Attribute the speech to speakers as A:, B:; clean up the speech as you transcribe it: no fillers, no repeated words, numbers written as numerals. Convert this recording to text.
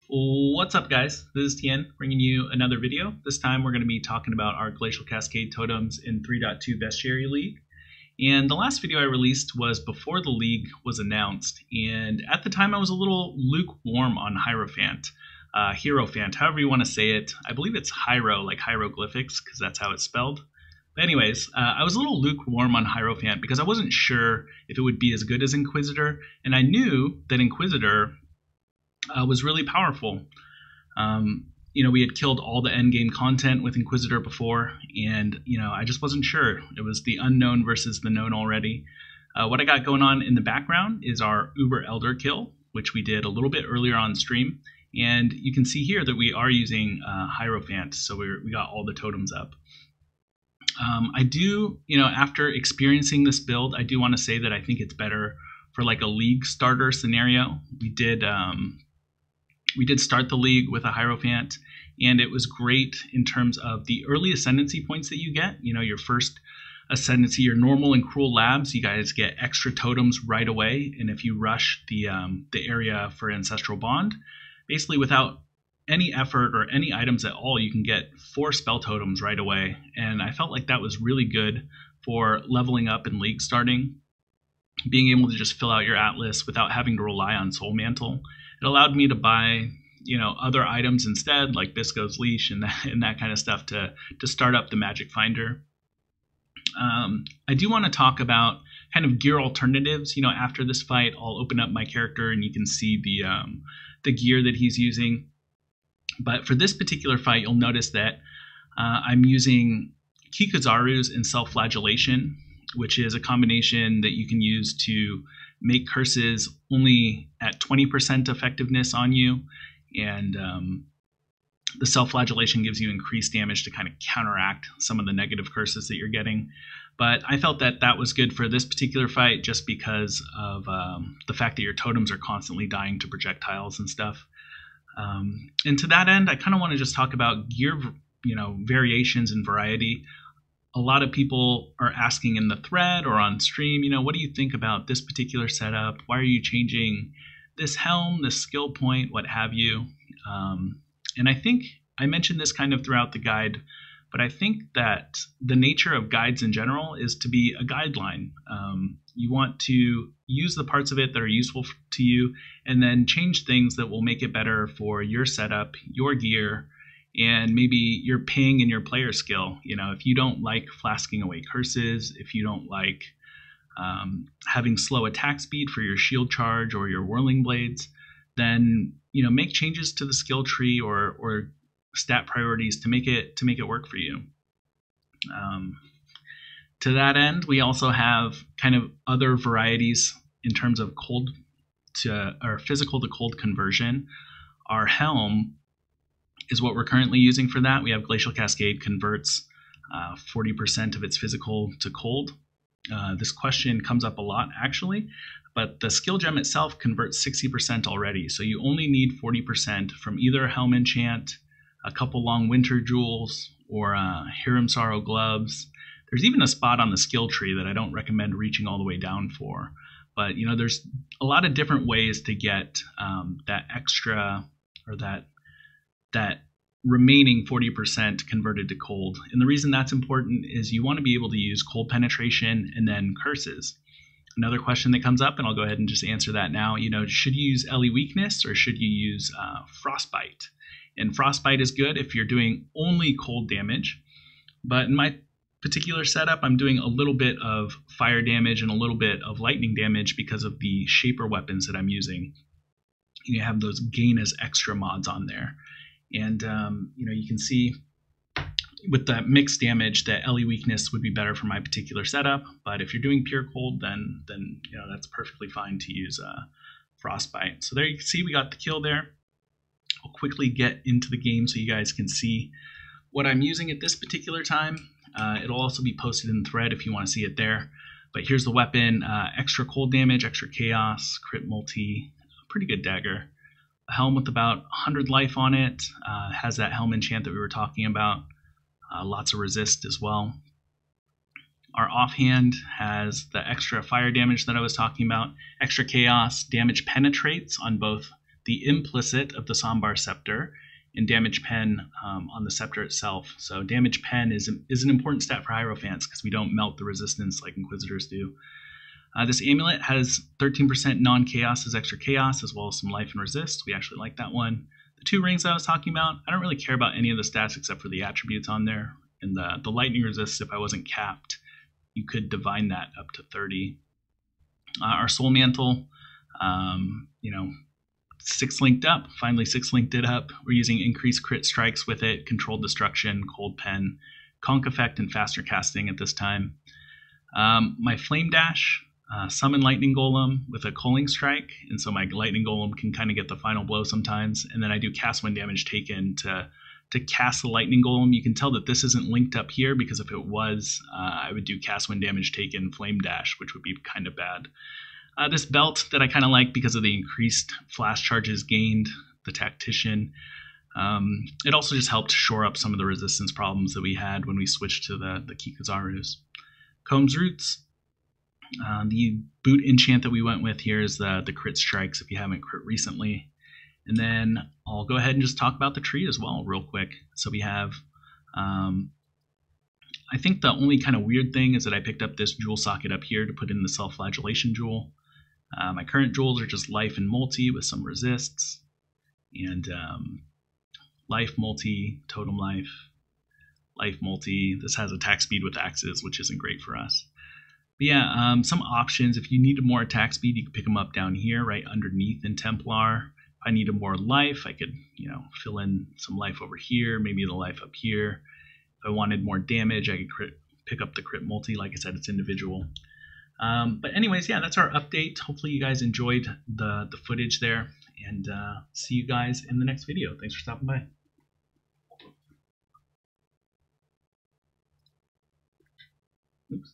A: What's up, guys? This is Tien bringing you another video. This time we're going to be talking about our Glacial Cascade Totems in 3.2 Bestiary League. And the last video I released was before the league was announced, and at the time I was a little lukewarm on Hierophant. Hierophant, however you want to say it. I believe it's Hiero, like hieroglyphics, because that's how it's spelled. But anyways, I was a little lukewarm on Hierophant because I wasn't sure if it would be as good as Inquisitor, and I knew that Inquisitor was really powerful. We had killed all the endgame content with Inquisitor before, and I just wasn't sure. It was the unknown versus the known already. What I got going on in the background is our Uber Elder kill, which we did a little bit earlier on stream, and you can see here that we are using Hierophant, so we got all the totems up. I do, after experiencing this build, I do want to say that I think it's better for like a league starter scenario. We did start the league with a Hierophant, and it was great in terms of the early ascendancy points that you get. Your first ascendancy, your normal and cruel labs, you guys get extra totems right away. And if you rush the area for Ancestral Bond, basically without any effort or any items at all, you can get 4 spell totems right away. And I felt like that was really good for leveling up in league starting, being able to just fill out your Atlas without having to rely on Soul Mantle. It allowed me to buy, other items instead, like Bisco's Leash and that kind of stuff to start up the Magic Finder. I do want to talk about kind of gear alternatives. After this fight, I'll open up my character and you can see the gear that he's using. But for this particular fight, you'll notice that I'm using Kikuzaru's and Self-Flagellation, which is a combination that you can use to make curses only at 20% effectiveness on you, and the Self-Flagellation gives you increased damage to kind of counteract some of the negative curses that you're getting. But I felt that that was good for this particular fight just because of the fact that your totems are constantly dying to projectiles and stuff. And to that end, I kind of want to just talk about gear, variations and variety. A lot of people are asking in the thread or on stream, what do you think about this particular setup? Why are you changing this helm, this skill point, what have you? And I think I mentioned this kind of throughout the guide, but I think that the nature of guides in general is to be a guideline. You want to use the parts of it that are useful to you and then change things that will make it better for your setup, your gear, and maybe your ping and your player skill. If you don't like flasking away curses, if you don't like having slow attack speed for your shield charge or your whirling blades, then make changes to the skill tree or stat priorities to make it work for you. To that end, we also have kind of other varieties in terms of cold to or physical to cold conversion. Our helm is what we're currently using for that. We have Glacial Cascade converts 40% of its physical to cold. This question comes up a lot, actually, but the skill gem itself converts 60% already. So you only need 40% from either a helm enchant, a couple long winter jewels, or Hiram Sorrow gloves. There's even a spot on the skill tree that I don't recommend reaching all the way down for. But there's a lot of different ways to get that extra or that remaining 40% converted to cold. And the reason that's important is you want to be able to use cold penetration and then curses. Another question that comes up, and I'll go ahead and just answer that now, should you use LE weakness or should you use Frostbite? And Frostbite is good if you're doing only cold damage. But in my particular setup, I'm doing a little bit of fire damage and a little bit of lightning damage because of the Shaper weapons that I'm using. You have those gain as extra mods on there. And, you can see with that mixed damage that LE weakness would be better for my particular setup. But if you're doing pure cold, then that's perfectly fine to use Frostbite. So there you can see we got the kill there. I'll quickly get into the game so you guys can see what I'm using at this particular time. It'll also be posted in the thread if you want to see it there. But here's the weapon, extra cold damage, extra chaos, crit multi, pretty good dagger. A helm with about 100 life on it, has that helm enchant that we were talking about, lots of resist as well. Our offhand has the extra fire damage that I was talking about, extra chaos, damage penetrates on both the implicit of the Sombar Scepter, and damage pen on the scepter itself. So damage pen is an important stat for Hierophants because we don't melt the resistance like Inquisitors do. This amulet has 13% non-chaos as extra chaos, as well as some life and resist. We actually like that one. The 2 rings I was talking about, I don't really care about any of the stats except for the attributes on there. And the lightning resist, if I wasn't capped, you could divine that up to 30. Our soul mantle, 6 linked up, finally 6 linked it up. We're using increased crit strikes with it, controlled destruction, cold pen, conk effect, and faster casting at this time. My flame dash, summon lightning golem with a culling strike, and so my lightning golem can kind of get the final blow sometimes. And then I do cast when damage taken to cast the lightning golem. You can tell that this isn't linked up here because if it was, I would do cast when damage taken, flame dash, which would be kind of bad. This belt that I kind of like because of the increased flash charges gained, the Tactician. It also just helped shore up some of the resistance problems that we had when we switched to the Kikuzarus. Combs Roots. The boot enchant that we went with here is the crit strikes if you haven't crit recently. And then I'll go ahead and just talk about the tree as well real quick. So we have, I think the only kind of weird thing is that I picked up this jewel socket up here to put in the self-flagellation jewel. My current jewels are just life and multi with some resists, and life multi, totem life, life multi. This has attack speed with axes, which isn't great for us. But yeah, some options. If you needed more attack speed, you could pick them up down here, right underneath in Templar. If I needed more life, I could, fill in some life over here, maybe the life up here. If I wanted more damage, I could pick up the crit multi. Like I said, it's individual. But anyways, yeah, that's our update. Hopefully you guys enjoyed the footage there, and see you guys in the next video. Thanks for stopping by. Oops.